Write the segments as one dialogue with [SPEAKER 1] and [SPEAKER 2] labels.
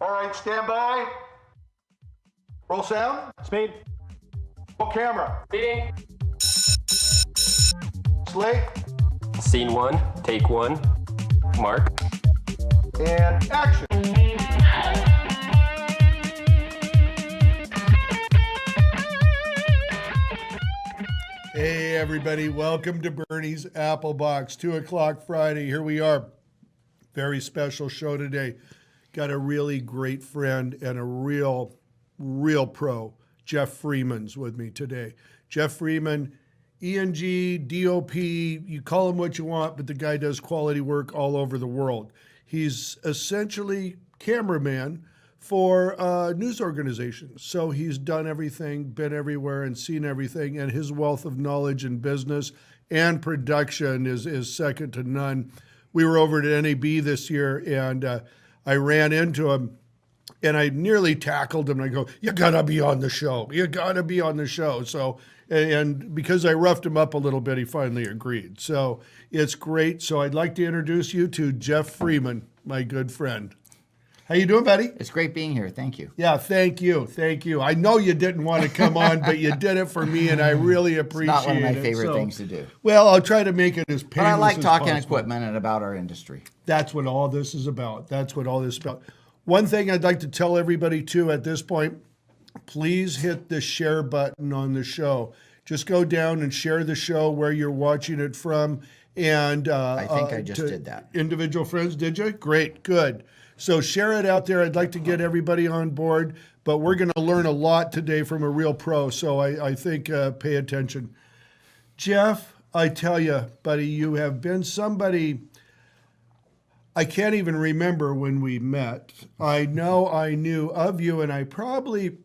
[SPEAKER 1] All right, stand by. Roll sound.
[SPEAKER 2] Speed.
[SPEAKER 1] Roll camera.
[SPEAKER 2] Speeding.
[SPEAKER 1] Slate.
[SPEAKER 2] Scene 1, take 1. Mark.
[SPEAKER 1] And action.
[SPEAKER 3] Hey everybody, welcome to Burnie's Applebox, 2 o'clock Friday. Here we are. Very special show today. Got a really great friend and a real pro. Jeff Freeman's with me today. Jeff Freeman, ENG, DOP, you call him what you want, but the guy does quality work all over the world. He's essentially cameraman for news organizations. So he's done everything, been everywhere, and seen everything, and his wealth of knowledge in business and production is second to none. We were over at NAB this year, and I ran into him, and I nearly tackled him, and I go, you gotta be on the show. You gotta be on the show. So, and because I roughed him up a little bit, he finally agreed. So it's great. So I'd like to introduce you to Jeff Freeman, my good friend. How you doing, buddy?
[SPEAKER 4] It's great being here. Thank you.
[SPEAKER 3] Yeah, thank you. Thank you. I know you didn't want to come on, but you did it for me, and I really appreciate it.
[SPEAKER 4] It's not one of my favorite things to do.
[SPEAKER 3] Well, I'll try to make it as painless as
[SPEAKER 4] But I like talking
[SPEAKER 3] possible.
[SPEAKER 4] equipment and about our industry.
[SPEAKER 3] That's what all this is about. That's what all this is about. One thing I'd like to tell everybody, too, at this point, please hit the share button on the show. Just go down and share the show where you're watching it from. And
[SPEAKER 4] I think I just did that.
[SPEAKER 3] Individual friends, did you? Great, good. So share it out there. I'd like to get everybody on board, but we're going to learn a lot today from a real pro. So I think pay attention. Jeff, I tell you, buddy, you have been somebody I can't even remember when we met. I know I knew of you, and I probably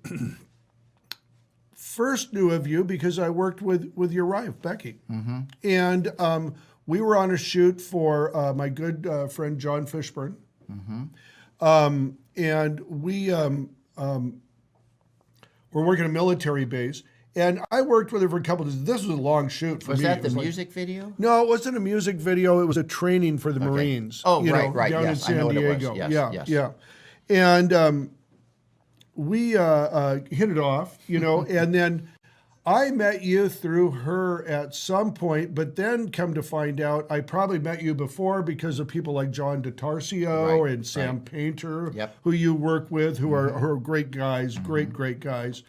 [SPEAKER 3] first knew of you because I worked with your wife, Becky. Mm-hmm. And we were on a shoot for my good friend, John Fishburne. Mm-hmm. And we were working a military base, and I worked with her for a couple of days. This was a long shoot for me.
[SPEAKER 4] Was that the music video?
[SPEAKER 3] No, it wasn't a music video. It was a training for the Marines.
[SPEAKER 4] Oh, right,
[SPEAKER 3] down
[SPEAKER 4] yes,
[SPEAKER 3] in San
[SPEAKER 4] I know what it
[SPEAKER 3] Diego.
[SPEAKER 4] was. Yes.
[SPEAKER 3] Yeah. And we hit it off, and then I met you through her at some point, but then come to find out, I probably met you before because of people like John DiTarcio and Sam Painter, who you work with, who are great guys, great guys.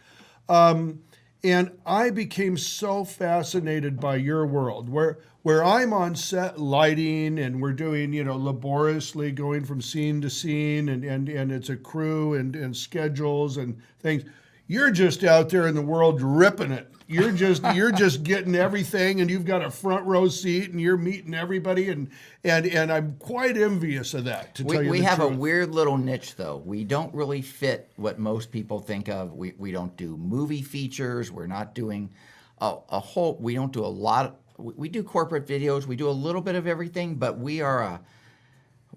[SPEAKER 3] And I became so fascinated by your world, where I'm on set lighting and we're doing, laboriously going from scene to scene, and it's a crew and schedules and things. You're just out there in the world ripping it. You're just getting everything, and you've got a front row seat, and you're meeting everybody, and I'm quite envious of that. To tell you the truth,
[SPEAKER 4] we have a weird little niche, though. We don't really fit what most people think of. We don't do movie features. We're not doing a whole. We don't do a lot. We do corporate videos. We do a little bit of everything, but we're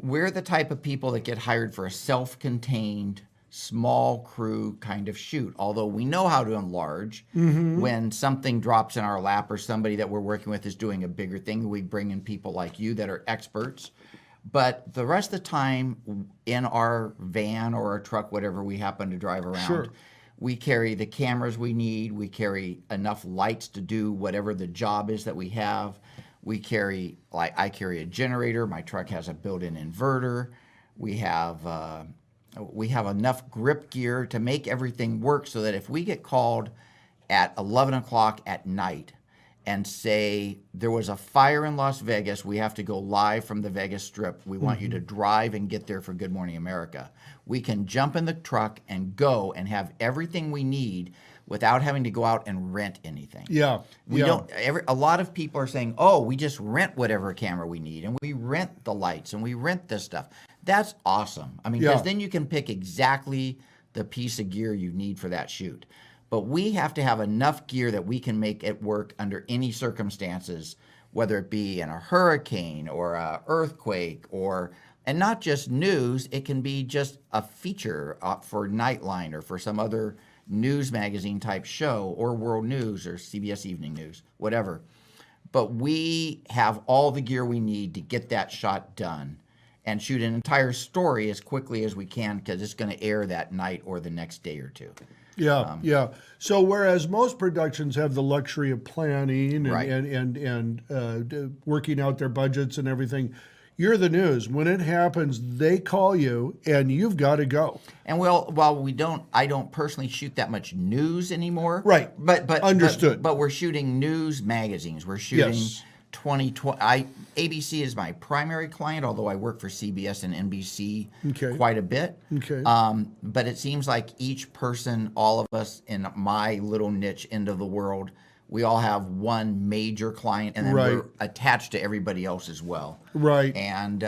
[SPEAKER 4] the type of people that get hired for a self-contained, small crew kind of shoot, although we know how to enlarge. When something drops in our lap or somebody that we're working with is doing a bigger thing, we bring in people like you that are experts. But the rest of the time in our van or our truck, whatever we happen to drive around, we carry the cameras we need. We carry enough lights to do whatever the job is that we have. I carry a generator. My truck has a built-in inverter. We have enough grip gear to make everything work so that if we get called at 11 o'clock at night and say there was a fire in Las Vegas, we have to go live from the Vegas Strip. We want you to drive and get there for Good Morning America. We can jump in the truck and go and have everything we need without having to go out and rent anything. We don't. A lot of people are saying, "Oh, we just rent whatever camera we need, and we rent the lights, and we rent this stuff." That's awesome. I mean, because then you can pick exactly the piece of gear you need for that shoot. But we have to have enough gear that we can make it work under any circumstances, whether it be in a hurricane or an earthquake and not just news, it can be just a feature for Nightline or for some other news magazine type show or World News or CBS Evening News, whatever. But we have all the gear we need to get that shot done. and shoot an entire story as quickly as we can because it's going to air that night or the next day or two.
[SPEAKER 3] Yeah, yeah. So whereas most productions have the luxury of planning and
[SPEAKER 4] Right.
[SPEAKER 3] working out their budgets and everything, you're the news. When it happens, they call you and you've got to go.
[SPEAKER 4] And while I don't personally shoot that much news anymore.
[SPEAKER 3] Right.
[SPEAKER 4] But
[SPEAKER 3] Understood.
[SPEAKER 4] But we're shooting news magazines. We're shooting
[SPEAKER 3] Yes.
[SPEAKER 4] 2020. ABC is my primary client, although I work for CBS and NBC
[SPEAKER 3] Okay.
[SPEAKER 4] quite a bit.
[SPEAKER 3] Okay.
[SPEAKER 4] But it seems like each person, all of us in my little niche end of the world, we all have one major client, and then
[SPEAKER 3] Right.
[SPEAKER 4] we're attached to everybody else as well.
[SPEAKER 3] Right.
[SPEAKER 4] And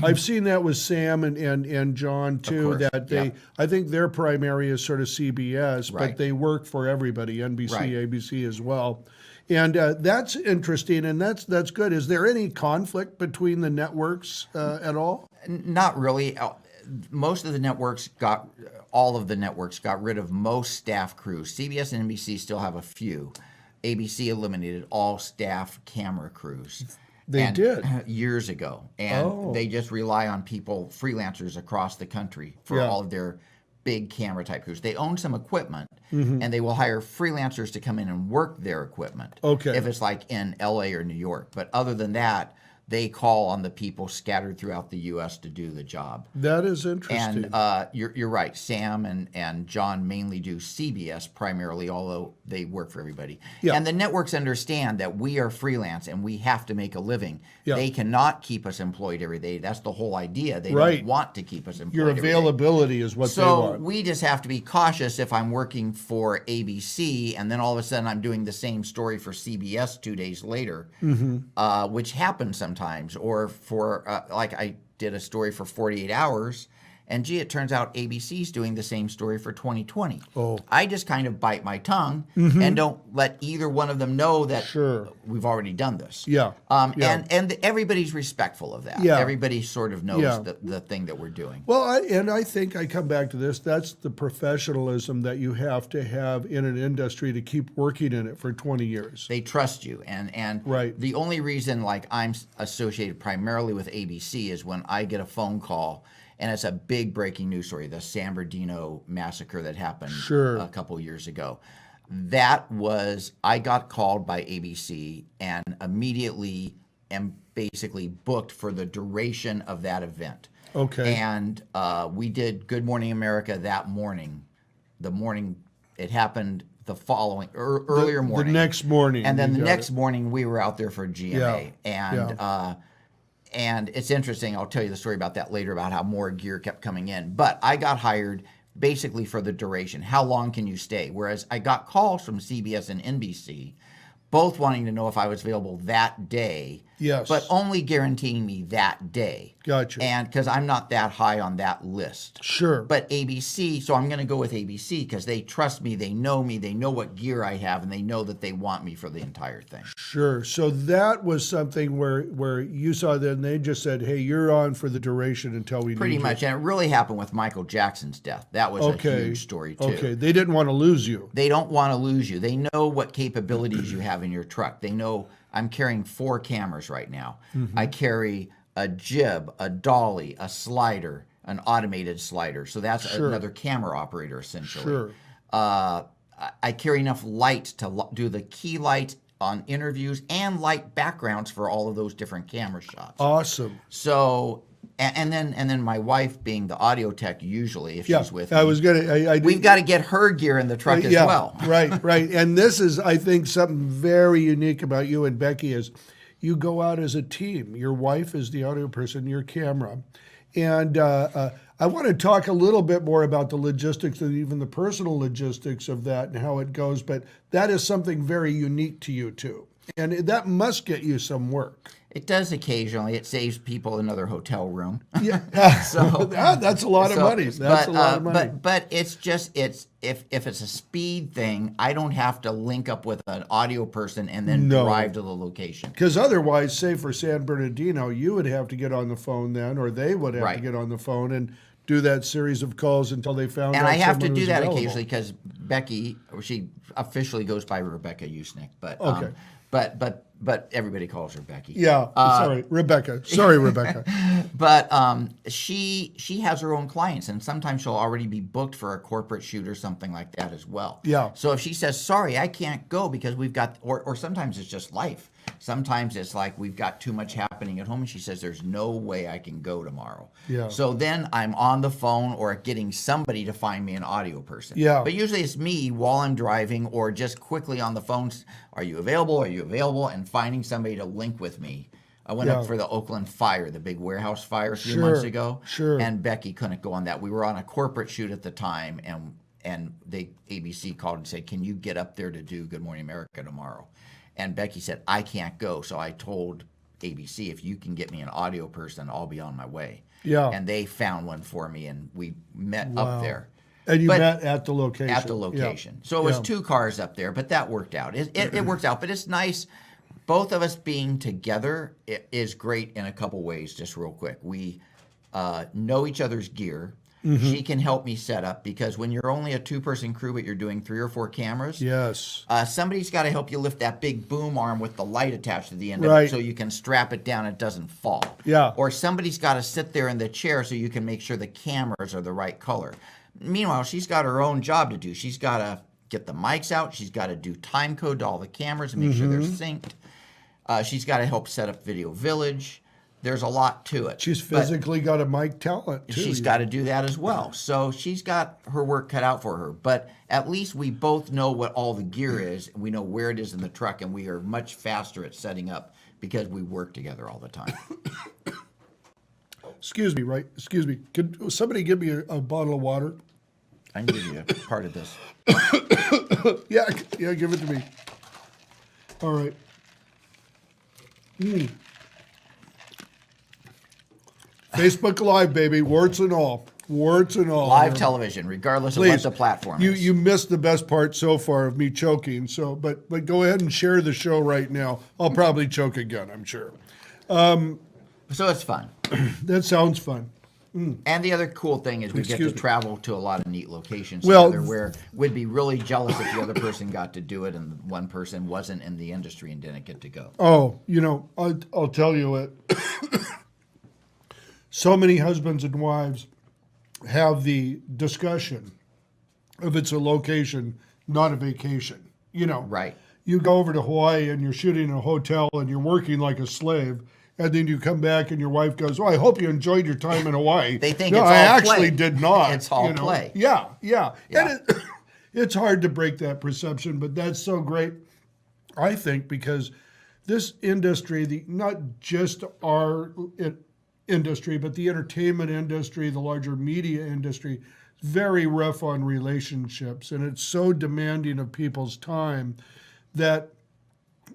[SPEAKER 3] I've seen that with Sam and John too.
[SPEAKER 4] course,
[SPEAKER 3] That they,
[SPEAKER 4] yeah.
[SPEAKER 3] I think their primary is sort of CBS, but
[SPEAKER 4] Right.
[SPEAKER 3] they work for everybody, NBC,
[SPEAKER 4] Right.
[SPEAKER 3] ABC as well. And that's interesting, and that's good. Is there any conflict between the networks at all?
[SPEAKER 4] Not really. Most of the networks all of the networks got rid of most staff crews. CBS and NBC still have a few. ABC eliminated all staff camera crews.
[SPEAKER 3] They did?
[SPEAKER 4] Years ago. And
[SPEAKER 3] Oh.
[SPEAKER 4] they just rely on people, freelancers across the country for
[SPEAKER 3] Yeah.
[SPEAKER 4] all of their big camera type crews. They own some equipment,
[SPEAKER 3] Mm-hmm.
[SPEAKER 4] and they will hire freelancers to come in and work their equipment.
[SPEAKER 3] Okay.
[SPEAKER 4] If it's like in LA or New York. But other than that, they call on the people scattered throughout the U.S. to do the job.
[SPEAKER 3] That is interesting.
[SPEAKER 4] And you're right. Sam and John mainly do CBS primarily, although they work for everybody.
[SPEAKER 3] Yeah.
[SPEAKER 4] And the networks understand that we are freelance and we have to make a living.
[SPEAKER 3] Yeah.
[SPEAKER 4] They cannot keep us employed every day. That's the whole idea. They
[SPEAKER 3] Right.
[SPEAKER 4] don't want to keep us employed
[SPEAKER 3] Your
[SPEAKER 4] every day.
[SPEAKER 3] availability is what they
[SPEAKER 4] So
[SPEAKER 3] want.
[SPEAKER 4] we just have to be cautious if I'm working for ABC and then all of a sudden I'm doing the same story for CBS 2 days later, which happens sometimes. Or for, like I did a story for 48 hours, and gee, it turns out ABC's doing the same story for 2020.
[SPEAKER 3] Oh.
[SPEAKER 4] I just kind of bite my tongue and don't let either one of them know that
[SPEAKER 3] Sure.
[SPEAKER 4] we've already done this.
[SPEAKER 3] Yeah. Yeah.
[SPEAKER 4] And everybody's respectful of that.
[SPEAKER 3] Yeah.
[SPEAKER 4] Everybody sort of knows
[SPEAKER 3] Yeah.
[SPEAKER 4] the thing that we're doing.
[SPEAKER 3] Well, I think I come back to this. That's the professionalism that you have to have in an industry to keep working in it for 20 years.
[SPEAKER 4] They trust you, and
[SPEAKER 3] Right.
[SPEAKER 4] the only reason like I'm associated primarily with ABC is when I get a phone call and it's a big breaking news story, the San Bernardino massacre that happened
[SPEAKER 3] Sure.
[SPEAKER 4] a couple years ago. That was I got called by ABC and immediately am basically booked for the duration of that event.
[SPEAKER 3] Okay.
[SPEAKER 4] And we did Good Morning America that morning. The morning it happened the following earlier morning.
[SPEAKER 3] The next morning.
[SPEAKER 4] And then
[SPEAKER 3] you
[SPEAKER 4] the
[SPEAKER 3] got
[SPEAKER 4] next
[SPEAKER 3] it.
[SPEAKER 4] morning, we were out there for GMA, and it's interesting. I'll tell you the story about that later about how more gear kept coming in. But I got hired basically for the duration. How long can you stay? Whereas I got calls from CBS and NBC, both wanting to know if I was available that day.
[SPEAKER 3] Yes.
[SPEAKER 4] But only guaranteeing me that day.
[SPEAKER 3] Gotcha.
[SPEAKER 4] And because I'm not that high on that list.
[SPEAKER 3] Sure.
[SPEAKER 4] But ABC, so I'm going to go with ABC because they trust me, they know what gear I have, and they know that they want me for the entire thing.
[SPEAKER 3] Sure. So that was something where you saw that and they just said, hey, you're on for the duration until we
[SPEAKER 4] Pretty
[SPEAKER 3] need
[SPEAKER 4] much, and it really happened with Michael Jackson's death. That was
[SPEAKER 3] you.
[SPEAKER 4] a huge story too.
[SPEAKER 3] Okay. They didn't want to lose you.
[SPEAKER 4] They don't want to lose you. They know what capabilities you have in your truck. They know I'm carrying 4 cameras right now.
[SPEAKER 3] Mm-hmm.
[SPEAKER 4] I carry a jib, a dolly, a slider, an automated slider. So that's
[SPEAKER 3] Sure.
[SPEAKER 4] another camera operator essentially.
[SPEAKER 3] Sure.
[SPEAKER 4] I carry enough light to do the key light on interviews and light backgrounds for all of those different camera shots.
[SPEAKER 3] Awesome.
[SPEAKER 4] So, and then my wife being the audio tech usually, if
[SPEAKER 3] Yeah.
[SPEAKER 4] she's with me,
[SPEAKER 3] I was gonna.
[SPEAKER 4] we've got to get her gear in the truck as
[SPEAKER 3] yeah,
[SPEAKER 4] well.
[SPEAKER 3] right. And this is, I think, something very unique about you and Becky is you go out as a team. Your wife is the audio person, your camera. And I want to talk a little bit more about the logistics and even the personal logistics of that and how it goes. But that is something very unique to you, too. And that must get you some work.
[SPEAKER 4] It does occasionally. It saves people another hotel room.
[SPEAKER 3] Yeah.
[SPEAKER 4] So
[SPEAKER 3] that's a lot of money. That's a lot of money.
[SPEAKER 4] But it's just if it's a speed thing, I don't have to link up with an audio person and then
[SPEAKER 3] No.
[SPEAKER 4] drive to the location.
[SPEAKER 3] Because otherwise, say for San Bernardino, you would have to get on the phone then, or they would have
[SPEAKER 4] Right.
[SPEAKER 3] to get on the phone and do that series of calls until they found out.
[SPEAKER 4] And I have to
[SPEAKER 3] someone
[SPEAKER 4] do
[SPEAKER 3] was
[SPEAKER 4] that
[SPEAKER 3] available.
[SPEAKER 4] occasionally because Becky, she officially goes by Rebecca Usnick, but
[SPEAKER 3] Okay.
[SPEAKER 4] But everybody calls her Becky.
[SPEAKER 3] Yeah, sorry, Rebecca. Sorry, Rebecca.
[SPEAKER 4] But she has her own clients, and sometimes she'll already be booked for a corporate shoot or something like that as well.
[SPEAKER 3] Yeah.
[SPEAKER 4] So if she says, sorry, I can't go because we've got, or sometimes it's just life. Sometimes it's like we've got too much happening at home, and she says, there's no way I can go tomorrow.
[SPEAKER 3] Yeah.
[SPEAKER 4] So then I'm on the phone or getting somebody to find me an audio person.
[SPEAKER 3] Yeah.
[SPEAKER 4] But usually it's me while I'm driving or just quickly on the phone. Are you available? Are you available? And finding somebody to link with me. I went up for the Oakland fire, the big warehouse fire a few months ago.
[SPEAKER 3] Sure.
[SPEAKER 4] And Becky couldn't go on that. We were on a corporate shoot at the time, and ABC called and said, can you get up there to do Good Morning America tomorrow? And Becky said, I can't go. So I told ABC, if you can get me an audio person, I'll be on my way.
[SPEAKER 3] Yeah.
[SPEAKER 4] And they found one for me, and we met up there.
[SPEAKER 3] And you
[SPEAKER 4] But-
[SPEAKER 3] met at the location.
[SPEAKER 4] At the location. So it was 2 cars up there, but that worked out. It worked out, but it's nice. Both of us being together is great in a couple ways, just real quick. We know each other's gear. She can help me set up because when you're only a 2-person crew, but you're doing 3 or 4 cameras,
[SPEAKER 3] Yes.
[SPEAKER 4] somebody's got to help you lift that big boom arm with the light attached to the end of
[SPEAKER 3] Right.
[SPEAKER 4] it so you can strap it down, it doesn't fall.
[SPEAKER 3] Yeah.
[SPEAKER 4] Or somebody's got to sit there in the chair so you can make sure the cameras are the right color. Meanwhile, she's got her own job to do. She's got to get the mics out. She's got to do time code to all the cameras and make sure they're synced. She's got to help set up Video Village. There's a lot to it.
[SPEAKER 3] She's
[SPEAKER 4] But
[SPEAKER 3] physically got a mic talent, too.
[SPEAKER 4] she's got to do that as well. So she's got her work cut out for her. But at least we both know what all the gear is. We know where it is in the truck, and we are much faster at setting up because we work together all the time.
[SPEAKER 3] Excuse me, right? Excuse me. Could somebody give me a bottle of water?
[SPEAKER 4] I can give you a part of this.
[SPEAKER 3] Yeah, give it to me. All right. Facebook Live, baby, warts and all. Warts and all.
[SPEAKER 4] Live television, regardless of what the platform is.
[SPEAKER 3] You missed the best part so far of me choking. So, but go ahead and share the show right now. I'll probably choke again, I'm sure.
[SPEAKER 4] So it's fun.
[SPEAKER 3] That sounds fun.
[SPEAKER 4] And the other cool thing is we get
[SPEAKER 3] Excuse
[SPEAKER 4] to
[SPEAKER 3] me.
[SPEAKER 4] travel to a lot of neat locations
[SPEAKER 3] Well,
[SPEAKER 4] together where we'd be really jealous if the other person got to do it and one person wasn't in the industry and didn't get to go.
[SPEAKER 3] Oh, I'll tell you what. So many husbands and wives have the discussion of it's a location, not a vacation.
[SPEAKER 4] Right.
[SPEAKER 3] You go over to Hawaii and you're shooting in a hotel and you're working like a slave, and then you come back and your wife goes, "Oh, I hope you enjoyed your time in Hawaii."
[SPEAKER 4] They think
[SPEAKER 3] no,
[SPEAKER 4] it's all
[SPEAKER 3] I actually
[SPEAKER 4] play.
[SPEAKER 3] did not.
[SPEAKER 4] It's all play.
[SPEAKER 3] Yeah.
[SPEAKER 4] Yeah.
[SPEAKER 3] And it's hard to break that perception, but that's so great, I think, because this industry, not just our industry, but the entertainment industry, the larger media industry, is very rough on relationships, and it's so demanding of people's time that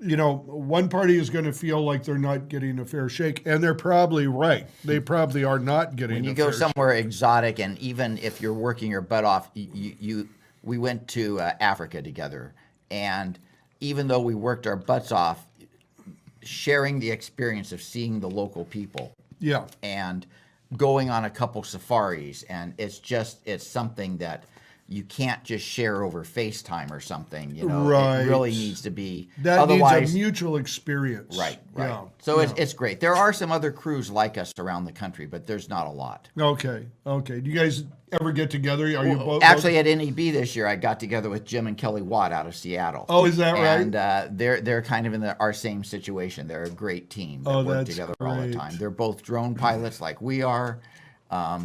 [SPEAKER 3] one party is going to feel like they're not getting a fair shake, and they're probably right. They probably are not getting.
[SPEAKER 4] When you
[SPEAKER 3] a
[SPEAKER 4] go
[SPEAKER 3] fair
[SPEAKER 4] somewhere exotic, and even if you're working your butt off, we went to Africa together, and even though we worked our butts off, sharing the experience of seeing the local people,
[SPEAKER 3] Yeah.
[SPEAKER 4] and going on a couple safaris, and it's something that you can't just share over FaceTime or something.
[SPEAKER 3] Right.
[SPEAKER 4] It really needs to be.
[SPEAKER 3] That
[SPEAKER 4] otherwise,
[SPEAKER 3] needs a mutual experience.
[SPEAKER 4] Right.
[SPEAKER 3] Yeah.
[SPEAKER 4] So it's great. There are some other crews like us around the country, but there's not a lot.
[SPEAKER 3] Okay. Do you guys ever get together? Are you both?
[SPEAKER 4] Actually, at NEB this year, I got together with Jim and Kelly Watt out of Seattle.
[SPEAKER 3] Oh, is that right?
[SPEAKER 4] And they're kind of in our same situation. They're a great team. They work
[SPEAKER 3] that's
[SPEAKER 4] together all the
[SPEAKER 3] great.
[SPEAKER 4] time. They're both drone pilots like we are.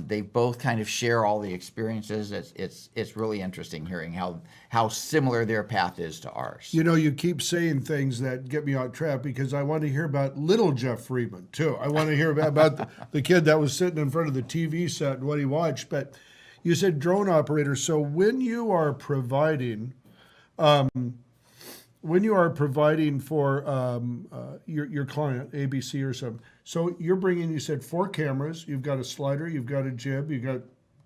[SPEAKER 4] They both kind of share all the experiences. It's really interesting hearing how similar their path is to ours.
[SPEAKER 3] You keep saying things that get me on track because I want to hear about little Jeff Freeman too. I want to hear about the kid that was sitting in front of the TV set and what he watched. But you said drone operator. So when you are providing for your client, ABC or something, so you're bringing, you said 4 cameras, you've got a slider, you've got a jib, you've got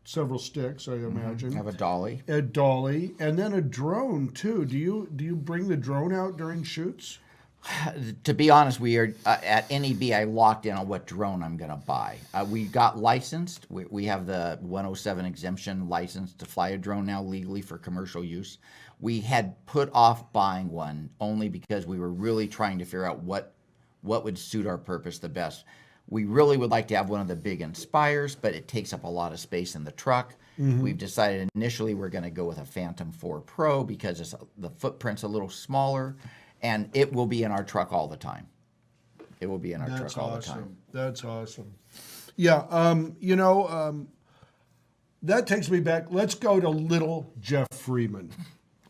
[SPEAKER 3] several sticks, I imagine.
[SPEAKER 4] Have a dolly.
[SPEAKER 3] A dolly, and then a drone too. Do you bring the drone out during shoots?
[SPEAKER 4] To be honest, we are at NEB. I locked in on what drone I'm going to buy. We got licensed. We have the 107 exemption license to fly a drone now legally for commercial use. We had put off buying one only because we were really trying to figure out what would suit our purpose the best. We really would like to have one of the big Inspires, but it takes up a lot of space in the truck. We've decided initially we're going to go with a Phantom 4 Pro because the footprint's a little smaller. And it will be in our truck all the time. It will be in our truck all the time.
[SPEAKER 3] That's awesome. Yeah, that takes me back. Let's go to little Jeff Freeman.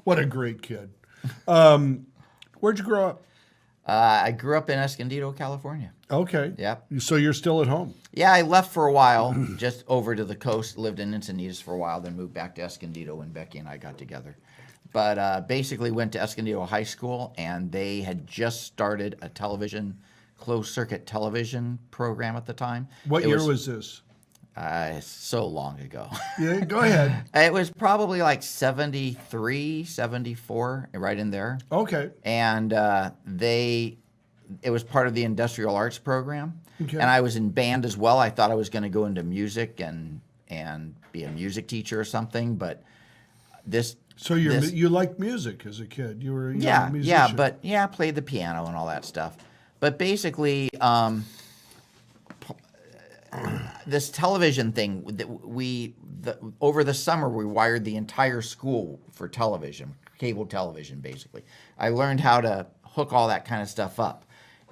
[SPEAKER 3] What a great kid. Where'd you grow up?
[SPEAKER 4] I grew up in Escondido, California.
[SPEAKER 3] Okay.
[SPEAKER 4] Yep.
[SPEAKER 3] So you're still at home?
[SPEAKER 4] Yeah, I left for a while, just over to the coast, lived in Encinitas for a while, then moved back to Escondido when Becky and I got together. But basically went to Escondido High School, and they had just started a closed-circuit television program at the time.
[SPEAKER 3] What year was this?
[SPEAKER 4] So long ago.
[SPEAKER 3] Yeah, go ahead.
[SPEAKER 4] It was probably like 73, 74, right in there.
[SPEAKER 3] Okay.
[SPEAKER 4] And it was part of the industrial arts program.
[SPEAKER 3] Okay.
[SPEAKER 4] And I was in band as well. I thought I was going to go into music and be a music teacher or something, but
[SPEAKER 3] So you liked music as a kid. You were a young musician.
[SPEAKER 4] I played the piano and all that stuff. But basically, this television thing over the summer we wired the entire school for television, cable television, basically. I learned how to hook all that kind of stuff up,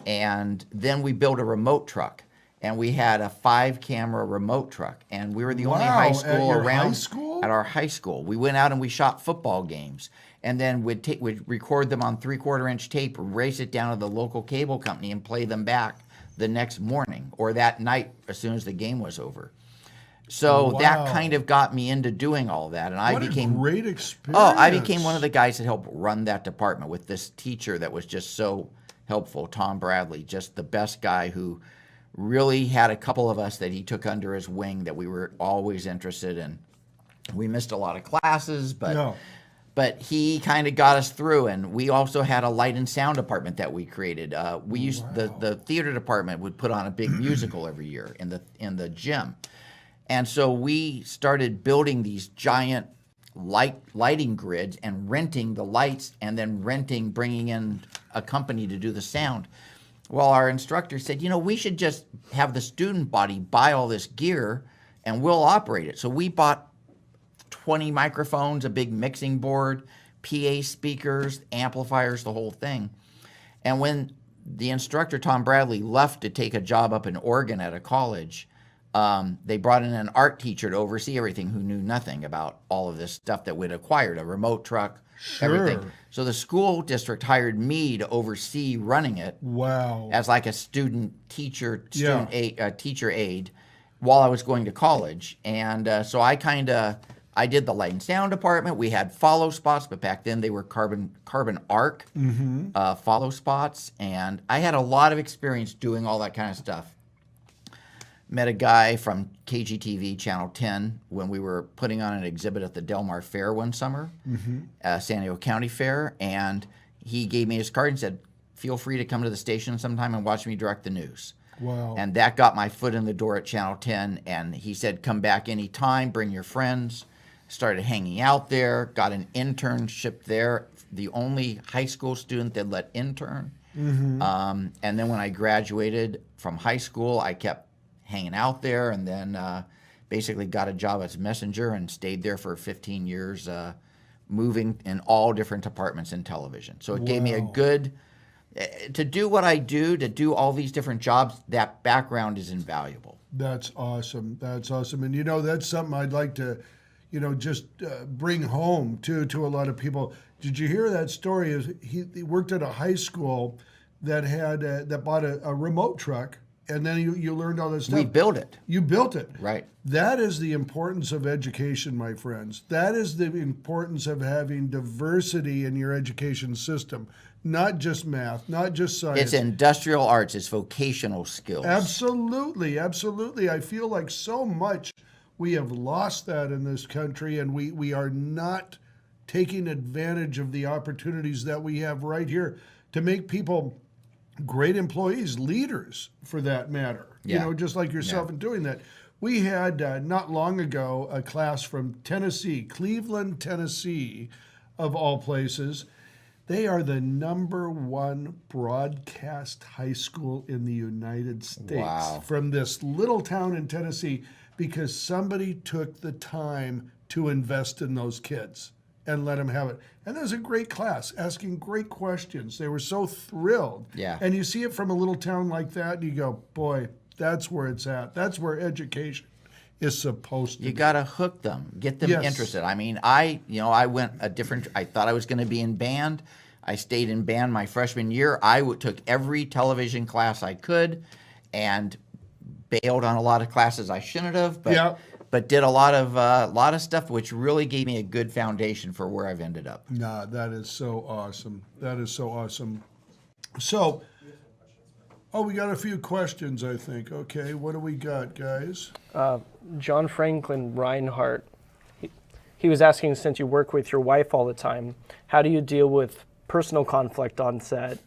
[SPEAKER 4] and then we built a remote truck. And we had a 5-camera remote truck, and we were the only high school around.
[SPEAKER 3] High school?
[SPEAKER 4] At our high school. We went out and we shot football games, and then we'd record them on 3/4-inch tape, race it down to the local cable company, and play them back the next morning or that night as soon as the game was over. So that kind of got me into doing all that, and I became
[SPEAKER 3] a great experience.
[SPEAKER 4] Oh, I became one of the guys that helped run that department with this teacher that was just so helpful, Tom Bradley, just the best guy who really had a couple of us that he took under his wing that we were always interested in. We missed a lot of classes, but he kind of got us through. And we also had a light and sound department that we created. We used the theater department would put on a big musical every year in the gym, and so we started building these giant lighting grids and renting the lights, and then bringing in a company to do the sound. Well, our instructor said, we should just have the student body buy all this gear and we'll operate it. So we bought 20 microphones, a big mixing board, PA speakers, amplifiers, the whole thing. And when the instructor, Tom Bradley, left to take a job up in Oregon at a college, they brought in an art teacher to oversee everything who knew nothing about all of this stuff that we'd acquired, a remote truck, everything. So the school district hired me to oversee running it.
[SPEAKER 3] Wow.
[SPEAKER 4] As like a teacher aide while I was going to college. And so I did the light and sound department. We had follow spots, but back then they were carbon arc follow spots. And I had a lot of experience doing all that kind of stuff. Met a guy from KGTV Channel 10 when we were putting on an exhibit at the Del Mar Fair one summer, San Diego County Fair, and he gave me his card and said, feel free to come to the station sometime and watch me direct the news.
[SPEAKER 3] Wow.
[SPEAKER 4] And that got my foot in the door at Channel 10, and he said, come back anytime, bring your friends. Started hanging out there, got an internship there, the only high school student that let intern. And then when I graduated from high school, I kept hanging out there, and then basically got a job as messenger and stayed there for 15 years, moving in all different departments in television. So it gave me a good, to do what I do, to do all these different jobs, that background is invaluable.
[SPEAKER 3] That's awesome. That's awesome. And, that's something I'd like to, just bring home to a lot of people. Did you hear that story? He worked at a high school that had that bought a remote truck. And then you learned all this stuff.
[SPEAKER 4] We built it.
[SPEAKER 3] You built it.
[SPEAKER 4] Right.
[SPEAKER 3] That is the importance of education, my friends. That is the importance of having diversity in your education system. Not just math, not just science.
[SPEAKER 4] It's industrial arts. It's vocational skills.
[SPEAKER 3] Absolutely. Absolutely. I feel like so much we have lost that in this country, and we are not taking advantage of the opportunities that we have right here to make people great employees, leaders for that matter,
[SPEAKER 4] Yeah.
[SPEAKER 3] just like yourself in doing that. We had not long ago a class from Tennessee, Cleveland, Tennessee, of all places. They are the #1 broadcast high school in the United States.
[SPEAKER 4] Wow.
[SPEAKER 3] From this little town in Tennessee, because somebody took the time to invest in those kids and let them have it. And it was a great class, asking great questions. They were so thrilled.
[SPEAKER 4] Yeah.
[SPEAKER 3] And you see it from a little town like that, and you go, boy, that's where it's at. That's where education is supposed to
[SPEAKER 4] You
[SPEAKER 3] be.
[SPEAKER 4] got to hook them, get them
[SPEAKER 3] Yes.
[SPEAKER 4] interested. I mean, I went I thought I was going to be in band. I stayed in band my freshman year. Took every television class I could and bailed on a lot of classes I shouldn't have, but did a lot of stuff which really gave me a good foundation for where I've ended up.
[SPEAKER 3] Nah, that is so awesome. That is so awesome. So, we got a few questions, I think. Okay, what do we got, guys?
[SPEAKER 5] John Franklin Reinhardt, he was asking, since you work with your wife all the time, how do you deal with personal conflict on set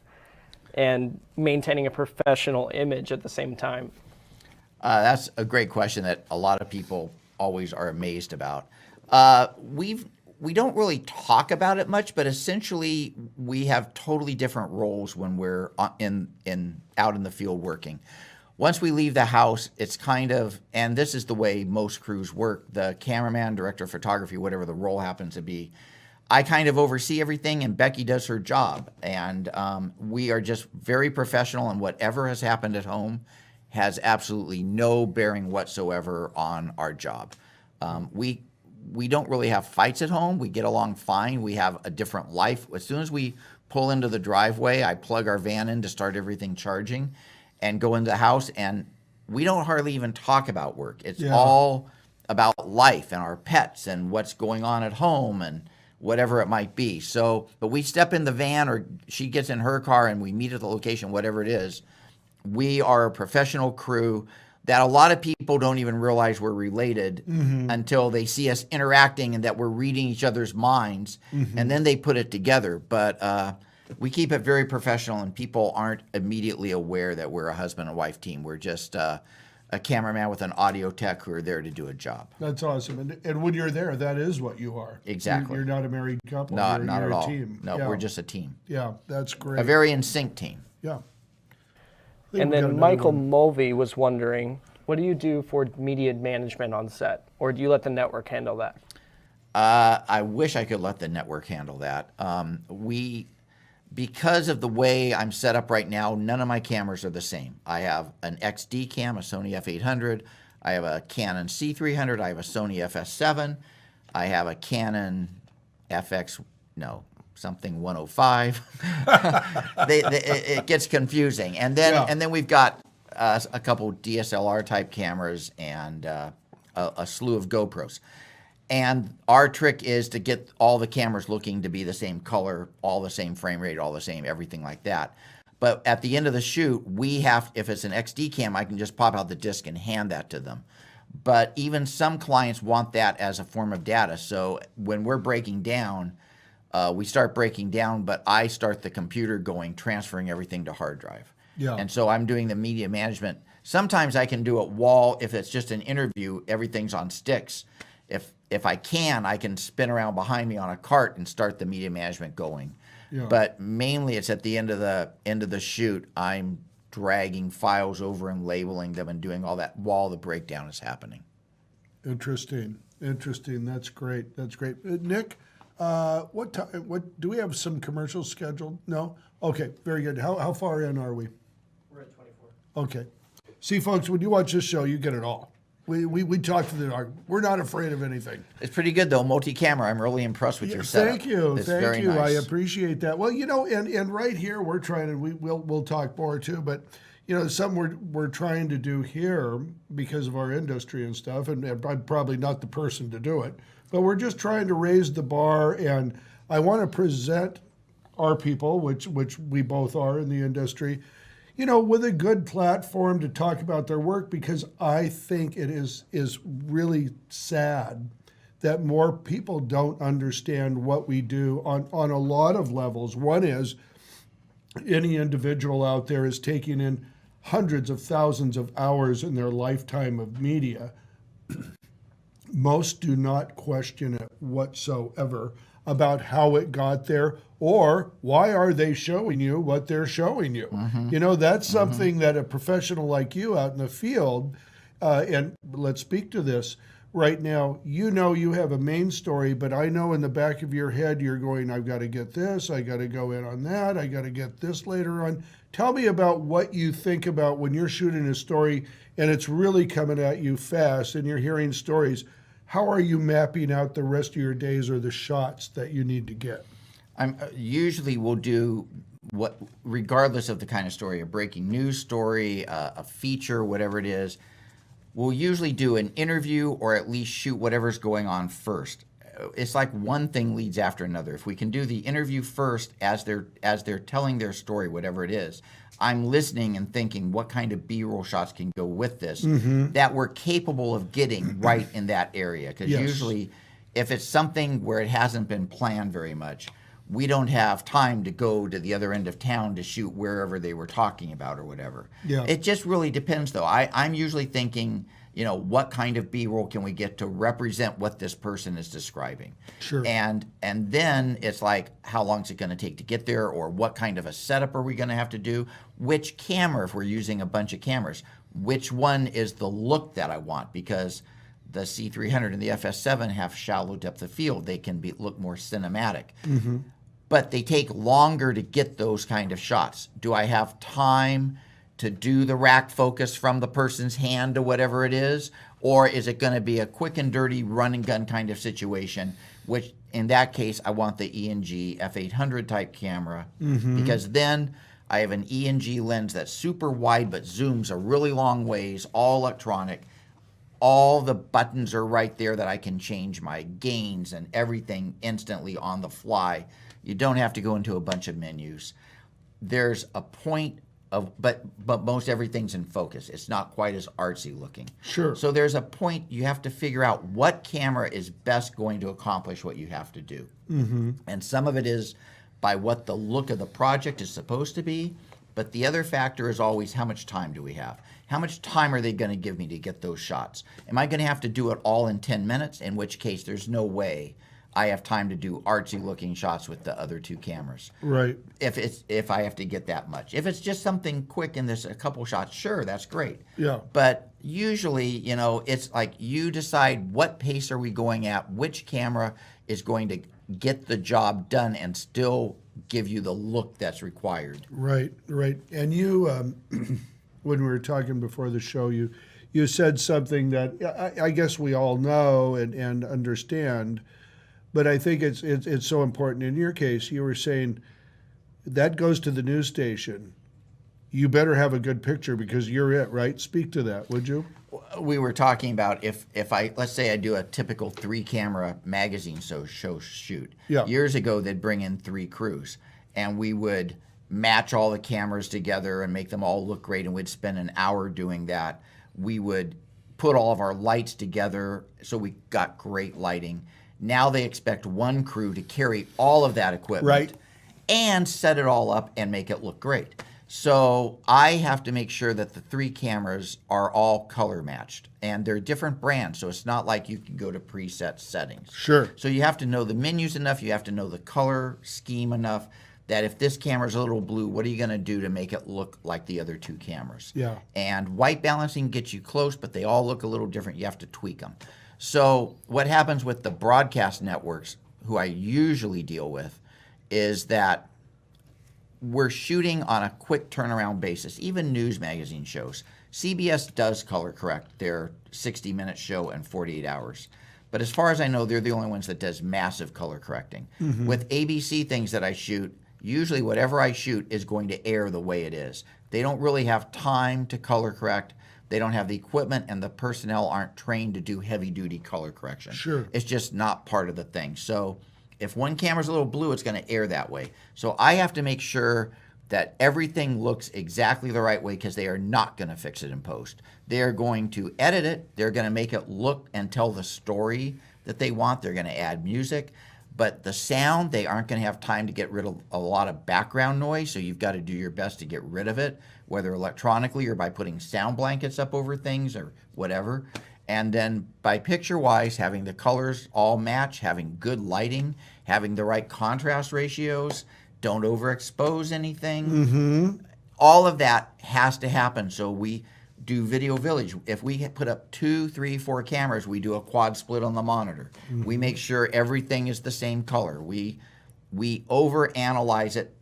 [SPEAKER 5] and maintaining a professional image at the same time?
[SPEAKER 4] That's a great question that a lot of people always are amazed about. We don't really talk about it much, but essentially we have totally different roles when we're out in the field working. Once we leave the house, it's kind of, and this is the way most crews work, the cameraman, director of photography, whatever the role happens to be, I kind of oversee everything and Becky does her job. And we are just very professional, and whatever has happened at home has absolutely no bearing whatsoever on our job. We don't really have fights at home. We get along fine. We have a different life. As soon as we pull into the driveway, I plug our van in to start everything charging and go into the house, and we don't hardly even talk about work. It's all about life and our pets and what's going on at home and whatever it might be. So, but we step in the van or she gets in her car and we meet at the location, whatever it is. We are a professional crew that a lot of people don't even realize we're related until they see us interacting and that we're reading each other's minds, and then they put it together. But we keep it very professional, and people aren't immediately aware that we're a husband and wife team. We're just a cameraman with an audio tech who are there to do a job.
[SPEAKER 3] That's awesome. And when you're there, that is what you are.
[SPEAKER 4] Exactly.
[SPEAKER 3] You're not a married couple.
[SPEAKER 4] Not
[SPEAKER 3] you're
[SPEAKER 4] at
[SPEAKER 3] a
[SPEAKER 4] all.
[SPEAKER 3] team.
[SPEAKER 4] No,
[SPEAKER 3] Yeah.
[SPEAKER 4] we're just a team.
[SPEAKER 3] Yeah, that's great.
[SPEAKER 4] A very in sync team.
[SPEAKER 3] Yeah.
[SPEAKER 5] And then Michael Mulvey was wondering, what do you do for media management on set? Or do you let the network handle that?
[SPEAKER 4] I wish I could let the network handle that. Because of the way I'm set up right now, none of my cameras are the same. I have an XD cam, a Sony f800. I have a Canon C300. I have a Sony FS7. I have a Canon something 105. It gets confusing. And then we've got a couple DSLR type cameras and a slew of GoPros. And our trick is to get all the cameras looking to be the same color, all the same frame rate, all the same, everything like that. But at the end of the shoot, if it's an XD cam, I can just pop out the disc and hand that to them. But even some clients want that as a form of data. So when we're breaking down, we start breaking down, but I start the computer going, transferring everything to hard drive.
[SPEAKER 3] Yeah.
[SPEAKER 4] And so I'm doing the media management. Sometimes I can do it wall. If it's just an interview, everything's on sticks. If I can spin around behind me on a cart and start the media management going.
[SPEAKER 3] Yeah.
[SPEAKER 4] But mainly it's at the end of the shoot, I'm dragging files over and labeling them and doing all that while the breakdown is happening.
[SPEAKER 3] Interesting. That's great. Nick, what do we have some commercials scheduled? No? Okay, very good. How far in are we?
[SPEAKER 5] We're at 24.
[SPEAKER 3] Okay. See, folks, when you watch this show, you get it all. We talk to the dog. We're not afraid of anything.
[SPEAKER 4] It's pretty good though, multi-camera. I'm really impressed with your setup.
[SPEAKER 3] Thank you.
[SPEAKER 4] It's
[SPEAKER 3] Thank
[SPEAKER 4] very
[SPEAKER 3] you. I
[SPEAKER 4] nice.
[SPEAKER 3] appreciate that. Well, and right here we're trying to we'll talk more too, but some we're trying to do here because of our industry and stuff, and I'm probably not the person to do it, but we're just trying to raise the bar, and I want to present our people, which we both are in the industry, with a good platform to talk about their work, because I think it is really sad that more people don't understand what we do on a lot of levels. One is any individual out there is taking in hundreds of thousands of hours in their lifetime of media, most do not question it whatsoever about how it got there or why are they showing you what they're showing you. You know, that's something that a professional like you out in the field, and let's speak to this right now, you know you have a main story, but I know in the back of your head you're going, I've got to get this, I got to go in on that, I got to get this later on. Tell me about what you think about when you're shooting a story and it's really coming at you fast and you're hearing stories. How are you mapping out the rest of your days or the shots that you need to get?
[SPEAKER 4] I'm usually will do what, regardless of the kind of story, a breaking news story, a feature, whatever it is, we'll usually do an interview or at least shoot whatever's going on first. It's like one thing leads after another. If we can do the interview first as they're telling their story, whatever it is, I'm listening and thinking what kind of B-roll shots can go with this that we're capable of getting right in that area. Because usually if it's something where it hasn't been planned very much, we don't have time to go to the other end of town to shoot wherever they were talking about or whatever.
[SPEAKER 3] Yeah.
[SPEAKER 4] It just really depends, though. I'm usually thinking, you know, what kind of B-roll can we get to represent what this person is describing?
[SPEAKER 3] Sure.
[SPEAKER 4] And then it's like, how long is it going to take to get there, or what kind of a setup are we going to have to do? Which camera, if we're using a bunch of cameras, which one is the look that I want? Because the C300 and the FS7 have shallow depth of field. They can look more cinematic. But they take longer to get those kind of shots. Do I have time to do the rack focus from the person's hand to whatever it is? Or is it going to be a quick and dirty run and gun kind of situation, which in that case, I want the E&G F800 type camera, because then I have an E&G lens that's super wide but zooms a really long ways, all electronic. All the buttons are right there that I can change my gains and everything instantly on the fly. You don't have to go into a bunch of menus. There's a point of, but most everything's in focus. It's not quite as artsy looking.
[SPEAKER 3] Sure.
[SPEAKER 4] So there's a point you have to figure out what camera is best going to accomplish what you have to do. And some of it is by what the look of the project is supposed to be, but the other factor is always how much time do we have? How much time are they going to give me to get those shots? Am I going to have to do it all in 10 minutes? In which case, there's no way I have time to do artsy looking shots with the other two cameras.
[SPEAKER 3] Right.
[SPEAKER 4] If I have to get that much. If it's just something quick and there's a couple shots, sure, that's great.
[SPEAKER 3] Yeah.
[SPEAKER 4] But usually, you know, it's like you decide what pace are we going at, which camera is going to get the job done and still give you the look that's required.
[SPEAKER 3] Right, right. And you, when we were talking before the show, you said something that I guess we all know and understand, but I think it's so important. In your case, you were saying that goes to the news station. You better have a good picture because you're it, right? Speak to that, would you?
[SPEAKER 4] We were talking about if I, let's say I do a typical 3-camera magazine show shoot.
[SPEAKER 3] Yeah.
[SPEAKER 4] Years ago, they'd bring in 3 crews, and we would match all the cameras together and make them all look great, and we'd spend an hour doing that. We would put all of our lights together so we got great lighting. Now they expect one crew to carry all of that equipment
[SPEAKER 3] Right.
[SPEAKER 4] and set it all up and make it look great. So I have to make sure that the 3 cameras are all color matched, and they're different brands, so it's not like you can go to preset settings.
[SPEAKER 3] Sure.
[SPEAKER 4] So you have to know the menus enough, you have to know the color scheme enough, that if this camera's a little blue, what are you going to do to make it look like the other 2 cameras?
[SPEAKER 3] Yeah.
[SPEAKER 4] And white balancing gets you close, but they all look a little different. You have to tweak them. So what happens with the broadcast networks, who I usually deal with, is that we're shooting on a quick turnaround basis. Even news magazine shows. CBS does color correct their 60-minute show in 48 hours. But as far as I know, they're the only ones that does massive color correcting. With ABC things that I shoot, usually whatever I shoot is going to air the way it is. They don't really have time to color correct. They don't have the equipment, and the personnel aren't trained to do heavy-duty color correction.
[SPEAKER 3] Sure.
[SPEAKER 4] It's just not part of the thing. So if one camera's a little blue, it's going to air that way. So I have to make sure that everything looks exactly the right way, because they are not going to fix it in post. They are going to edit it. They're going to make it look and tell the story that they want. They're going to add music. But the sound, they aren't going to have time to get rid of a lot of background noise, so you've got to do your best to get rid of it, whether electronically or by putting sound blankets up over things or whatever. And then by picture-wise, having the colors all match, having good lighting, having the right contrast ratios, don't overexpose anything. All of that has to happen. So we do Video Village. If we put up 2, 3, 4 cameras, we do a quad split on the monitor. We make sure everything is the same color. We overanalyze it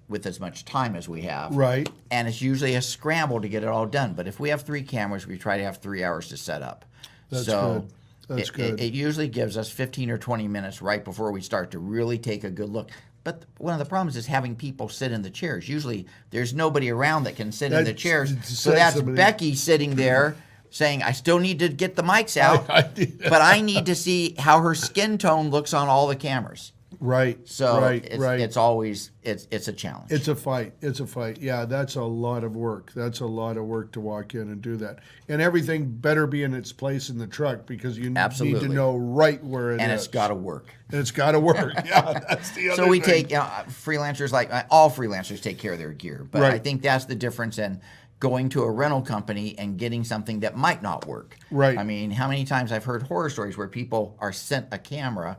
[SPEAKER 4] with as much time as we have.
[SPEAKER 3] Right.
[SPEAKER 4] And it's usually a scramble to get it all done. But if we have 3 cameras, we try to have 3 hours to set up.
[SPEAKER 3] That's
[SPEAKER 4] so
[SPEAKER 3] good. That's good.
[SPEAKER 4] It usually gives us 15 or 20 minutes right before we start to really take a good look. But one of the problems is having people sit in the chairs. Usually there's nobody around that can sit in the chairs. So that's Becky sitting there saying, I still need to get the mics out, but I need to see how her skin tone looks on all the cameras.
[SPEAKER 3] Right.
[SPEAKER 4] So
[SPEAKER 3] right.
[SPEAKER 4] it's always it's a challenge.
[SPEAKER 3] It's a fight. It's a fight. Yeah, that's a lot of work. That's a lot of work to walk in and do that. And everything better be in its place in the truck because you need to know right where it is.
[SPEAKER 4] And it's got to work.
[SPEAKER 3] And it's got to work. Yeah, that's the other
[SPEAKER 4] So we
[SPEAKER 3] thing.
[SPEAKER 4] take freelancers, like all freelancers take care of their gear, but
[SPEAKER 3] Right.
[SPEAKER 4] I think that's the difference in going to a rental company and getting something that might not work.
[SPEAKER 3] Right.
[SPEAKER 4] I mean, how many times I've heard horror stories where people are sent a camera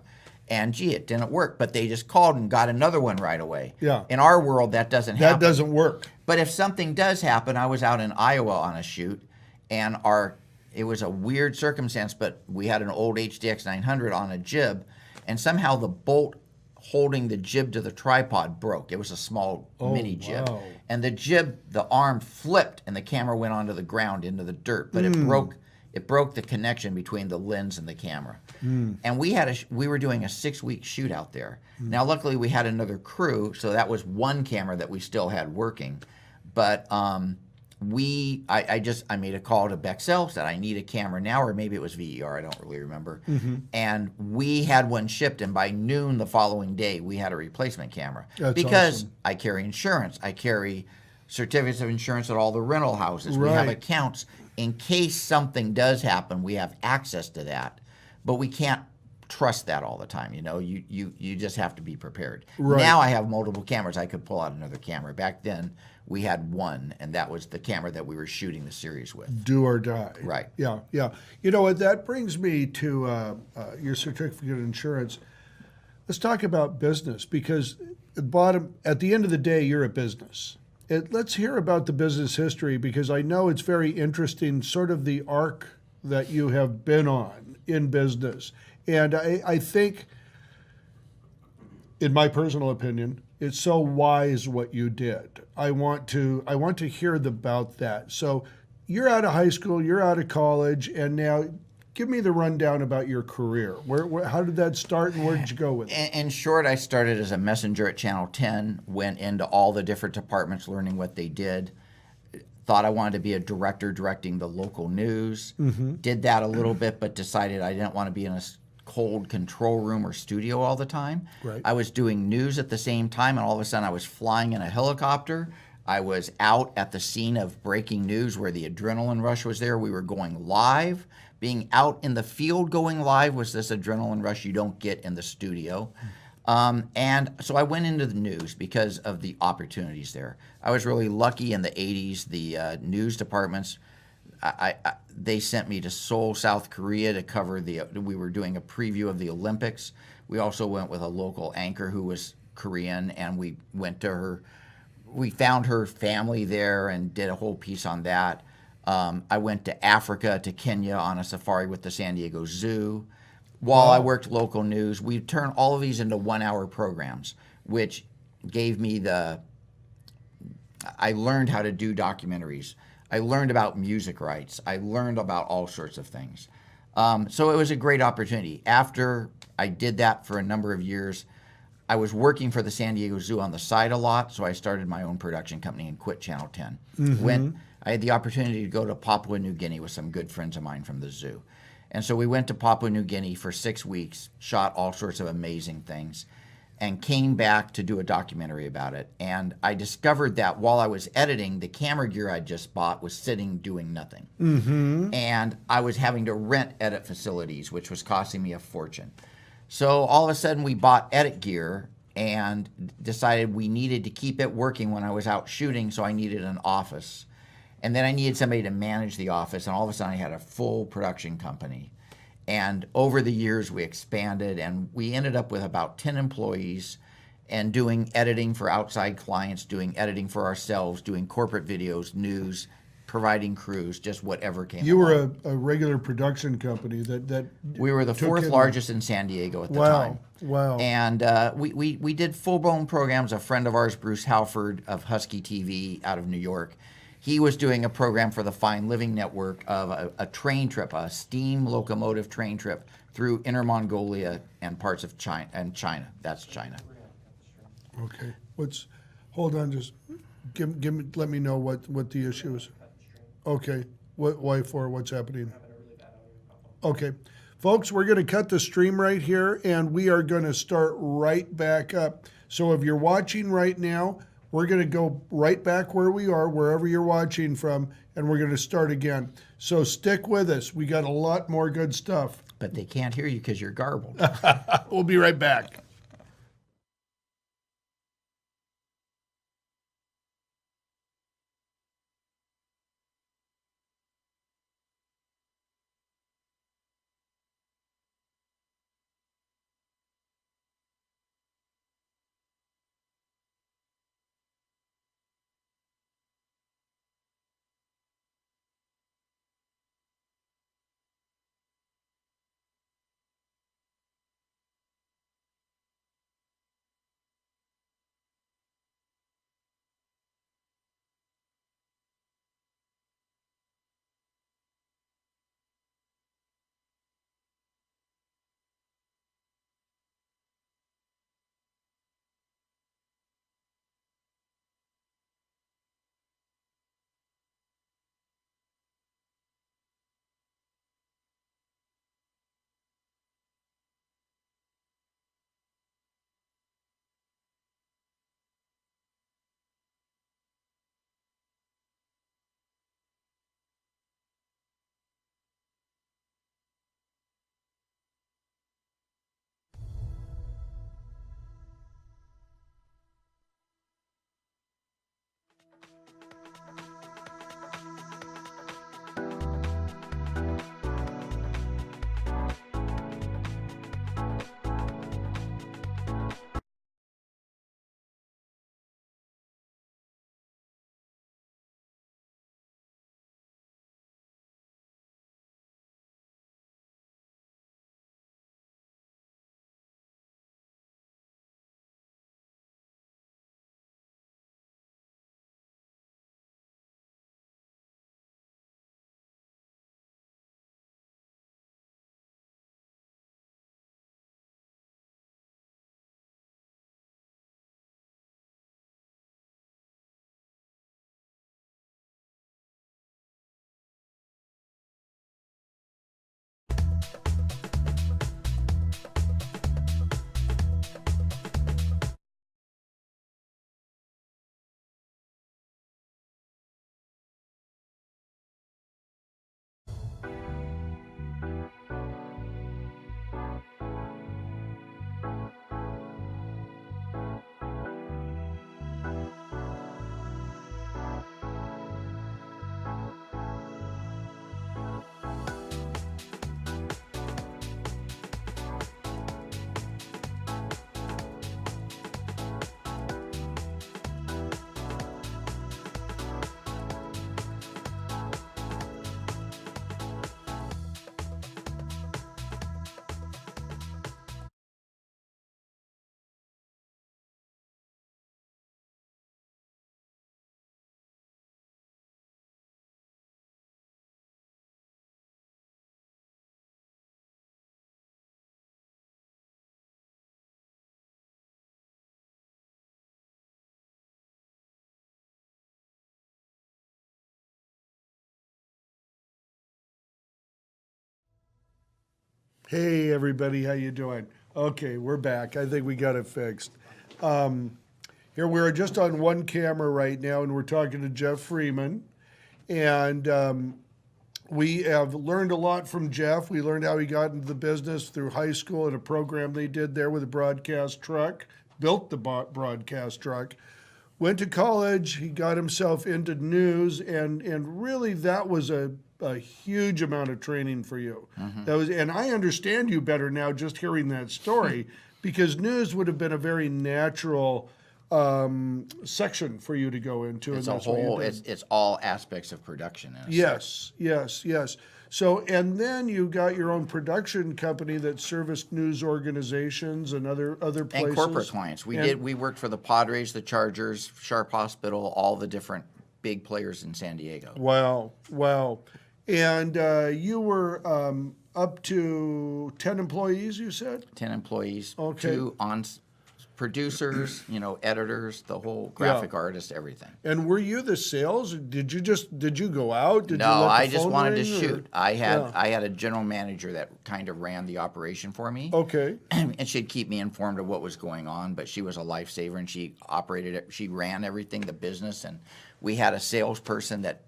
[SPEAKER 4] and gee, it didn't work, but they just called and got another one right away.
[SPEAKER 3] Yeah.
[SPEAKER 4] In our world, that doesn't happen.
[SPEAKER 3] That doesn't work.
[SPEAKER 4] But if something does happen, I was out in Iowa on a shoot, and it was a weird circumstance, but we had an old HDX 900 on a jib, and somehow the bolt holding the jib to the tripod broke. It was a small mini jib.
[SPEAKER 3] wow.
[SPEAKER 4] And the jib, the arm flipped, and the camera went onto the ground into the dirt, but it broke the connection between the lens and the camera. And we were doing a 6-week shoot out there. Now, luckily, we had another crew, so that was one camera that we still had working. But I made a call to Bexel, said I need a camera now, or maybe it was VER, I don't really remember. And we had one shipped, and by noon the following day, we had a replacement camera.
[SPEAKER 3] That's
[SPEAKER 4] because
[SPEAKER 3] awesome.
[SPEAKER 4] I carry insurance. I carry certificates of insurance at all the rental houses. We have
[SPEAKER 3] Right.
[SPEAKER 4] accounts. In case something does happen, we have access to that. But we can't trust that all the time. You know, you just have to be prepared.
[SPEAKER 3] Right.
[SPEAKER 4] Now I have multiple cameras. I could pull out another camera. Back then, we had one, and that was the camera that we were shooting the series with.
[SPEAKER 3] Do or die.
[SPEAKER 4] Right.
[SPEAKER 3] Yeah, yeah. You know what? That brings me to your certificate of insurance. Let's talk about business because at the end of the day, you're a business. Let's hear about the business history because I know it's very interesting, sort of the arc that you have been on in business. And I think, in my personal opinion, it's so wise what you did. I want to hear about that. So you're out of high school, you're out of college, and now give me the rundown about your career. How did that start, and where did you go with it?
[SPEAKER 4] In short, I started as a messenger at Channel 10, went into all the different departments learning what they did. Thought I wanted to be a director directing the local news. Did that a little bit, but decided I didn't want to be in a cold control room or studio all the time.
[SPEAKER 3] Right.
[SPEAKER 4] I was doing news at the same time, and all of a sudden I was flying in a helicopter. I was out at the scene of breaking news where the adrenaline rush was there. We were going live. Being out in the field going live was this adrenaline rush you don't get in the studio. And so I went into the news because of the opportunities there. I was really lucky in the 80s. The news departments, they sent me to Seoul, South Korea to cover we were doing a preview of the Olympics. We also went with a local anchor who was Korean, and we went to her. We found her family there and did a whole piece on that. I went to Africa, to Kenya on a safari with the San Diego Zoo. While I worked local news, we turned all of these into 1-hour programs, which gave me I learned how to do documentaries. I learned about music rights. I learned about all sorts of things. So it was a great opportunity. After I did that for a number of years, I was working for the San Diego Zoo on the side a lot, so I started my own production company and quit Channel 10. When I had the opportunity to go to Papua New Guinea with some good friends of mine from the zoo. And so we went to Papua New Guinea for 6 weeks, shot all sorts of amazing things, and came back to do a documentary about it. And I discovered that while I was editing, the camera gear I just bought was sitting doing nothing. And I was having to rent edit facilities, which was costing me a fortune. So all of a sudden we bought edit gear and decided we needed to keep it working when I was out shooting, so I needed an office. And then I needed somebody to manage the office, and all of a sudden I had a full production company. And over the years we expanded, and we ended up with about 10 employees and doing editing for outside clients, doing editing for ourselves, doing corporate videos, news, providing crews, just whatever came
[SPEAKER 3] You were
[SPEAKER 4] along.
[SPEAKER 3] a regular production company that
[SPEAKER 4] We were the
[SPEAKER 3] took
[SPEAKER 4] fourth
[SPEAKER 3] in-
[SPEAKER 4] largest in San Diego at the
[SPEAKER 3] Wow,
[SPEAKER 4] time.
[SPEAKER 3] wow.
[SPEAKER 4] And we did full-blown programs. A friend of ours, Bruce Halford of Husky TV out of New York, he was doing a program for the Fine Living Network of a train trip, a steam locomotive train trip through Inner Mongolia and parts of China. And China, that's China.
[SPEAKER 3] Okay. Hold on, just let me know what the issue is. Okay. Why for? What's happening? Okay. Folks, we're going to cut the stream right here, and we are going to start right back up. So if you're watching right now, we're going to go right back where we are, wherever you're watching from, and we're going to start again. So stick with us. We got a lot more good stuff.
[SPEAKER 4] But they can't hear you because you're garbled.
[SPEAKER 3] We'll be right back. Hey everybody, how you doing? Okay, we're back. I think we got it fixed. Here we're just on one camera right now, and we're talking to Jeff Freeman, and We have learned a lot from Jeff. We learned how he got into the business through high school and a program they did there with a broadcast truck, built the broadcast truck, went to college, he got himself into news, and really that was a huge amount of training for you. That was, and I understand you better now just hearing that story, because news would have been a very natural section for you to go into.
[SPEAKER 4] It's
[SPEAKER 3] and
[SPEAKER 4] a
[SPEAKER 3] that's what you
[SPEAKER 4] whole.
[SPEAKER 3] did.
[SPEAKER 4] It's all aspects of production. In a sense.
[SPEAKER 3] Yes. So, and then you got your own production company that serviced news organizations and other places.
[SPEAKER 4] And corporate clients. We worked for the Padres, the Chargers, Sharp Hospital, all the different big players in San Diego.
[SPEAKER 3] Wow. And you were up to 10 employees, you said?
[SPEAKER 4] 10 employees,
[SPEAKER 3] Okay.
[SPEAKER 4] 2 producers, editors, the whole graphic artist, everything.
[SPEAKER 3] And were you the sales? Did you go out? Did you
[SPEAKER 4] No,
[SPEAKER 3] let the
[SPEAKER 4] I just
[SPEAKER 3] phone
[SPEAKER 4] wanted to
[SPEAKER 3] ring, or-
[SPEAKER 4] shoot. I
[SPEAKER 3] Yeah.
[SPEAKER 4] had a general manager that kind of ran the operation for me.
[SPEAKER 3] Okay.
[SPEAKER 4] And she'd keep me informed of what was going on, but she was a lifesaver, and she operated it. She ran everything, the business, and we had a salesperson that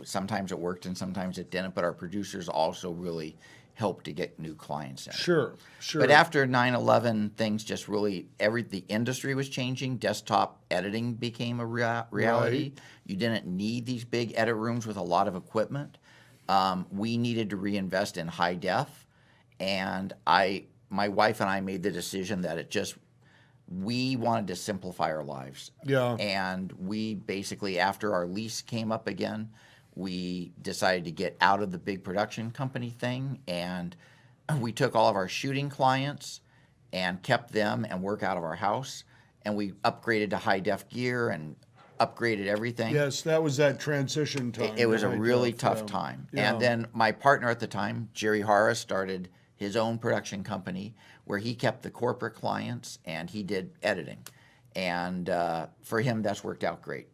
[SPEAKER 4] sometimes it worked and sometimes it didn't, but our producers also really helped to get new clients in.
[SPEAKER 3] Sure.
[SPEAKER 4] But after 9/11, things just really, the industry was changing. Desktop editing became a reality.
[SPEAKER 3] Right.
[SPEAKER 4] You didn't need these big edit rooms with a lot of equipment. We needed to reinvest in high def, and my wife and I made the decision that we wanted to simplify our lives.
[SPEAKER 3] Yeah.
[SPEAKER 4] And we basically, after our lease came up again, we decided to get out of the big production company thing, and we took all of our shooting clients and kept them and work out of our house, and we upgraded to high def gear and upgraded everything.
[SPEAKER 3] Yes, that was that transition time.
[SPEAKER 4] It was a
[SPEAKER 3] right,
[SPEAKER 4] really
[SPEAKER 3] Jeff,
[SPEAKER 4] tough
[SPEAKER 3] yeah.
[SPEAKER 4] time.
[SPEAKER 3] Yeah.
[SPEAKER 4] And then my partner at the time, Jerry Harris, started his own production company where he kept the corporate clients and he did editing. And for him, that's worked out great.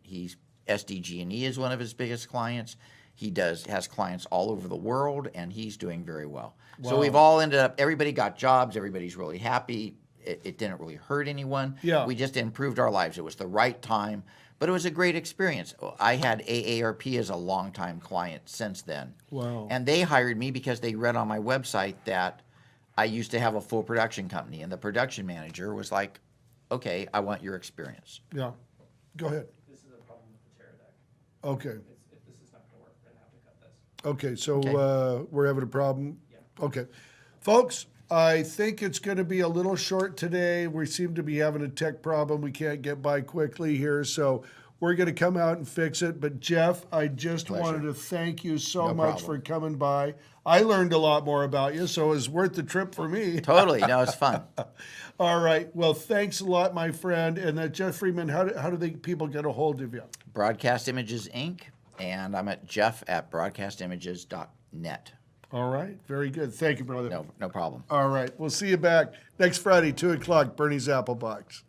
[SPEAKER 4] SDG&E is one of his biggest clients. He has clients all over the world, and he's doing very well. So
[SPEAKER 3] Wow.
[SPEAKER 4] we've all ended up, everybody got jobs, everybody's really happy. It didn't really hurt anyone.
[SPEAKER 3] Yeah.
[SPEAKER 4] We just improved our lives. It was the right time, but it was a great experience. I had AARP as a longtime client since then.
[SPEAKER 3] Wow.
[SPEAKER 4] And they hired me because they read on my website that I used to have a full production company, and the production manager was like, okay, I want your experience.
[SPEAKER 3] Yeah. Go ahead.
[SPEAKER 5] This is a problem with the Terra deck.
[SPEAKER 3] Okay.
[SPEAKER 5] If this is not going to work, we're going to have to cut this.
[SPEAKER 3] Okay, so
[SPEAKER 4] Okay.
[SPEAKER 3] we're having a problem? Okay. Folks, I think it's going to be a little short today. We seem to be having a tech problem. We can't get by quickly here, so we're going to come out and fix it. But Jeff, I just wanted to thank you so
[SPEAKER 4] No
[SPEAKER 3] much
[SPEAKER 4] problem.
[SPEAKER 3] for coming by. I learned a lot more about you, so it was worth the trip for me.
[SPEAKER 4] Totally. No, it's fun.
[SPEAKER 3] All right. Well, thanks a lot, my friend. And Jeff Freeman, how do people get a hold of you?
[SPEAKER 4] Broadcast Images, Inc., and I'm at jeff@broadcastimages.net.
[SPEAKER 3] All right. Very good. Thank you, brother.
[SPEAKER 4] No problem.
[SPEAKER 3] All right. We'll see you back next Friday, 2 o'clock, Burnie's Applebox.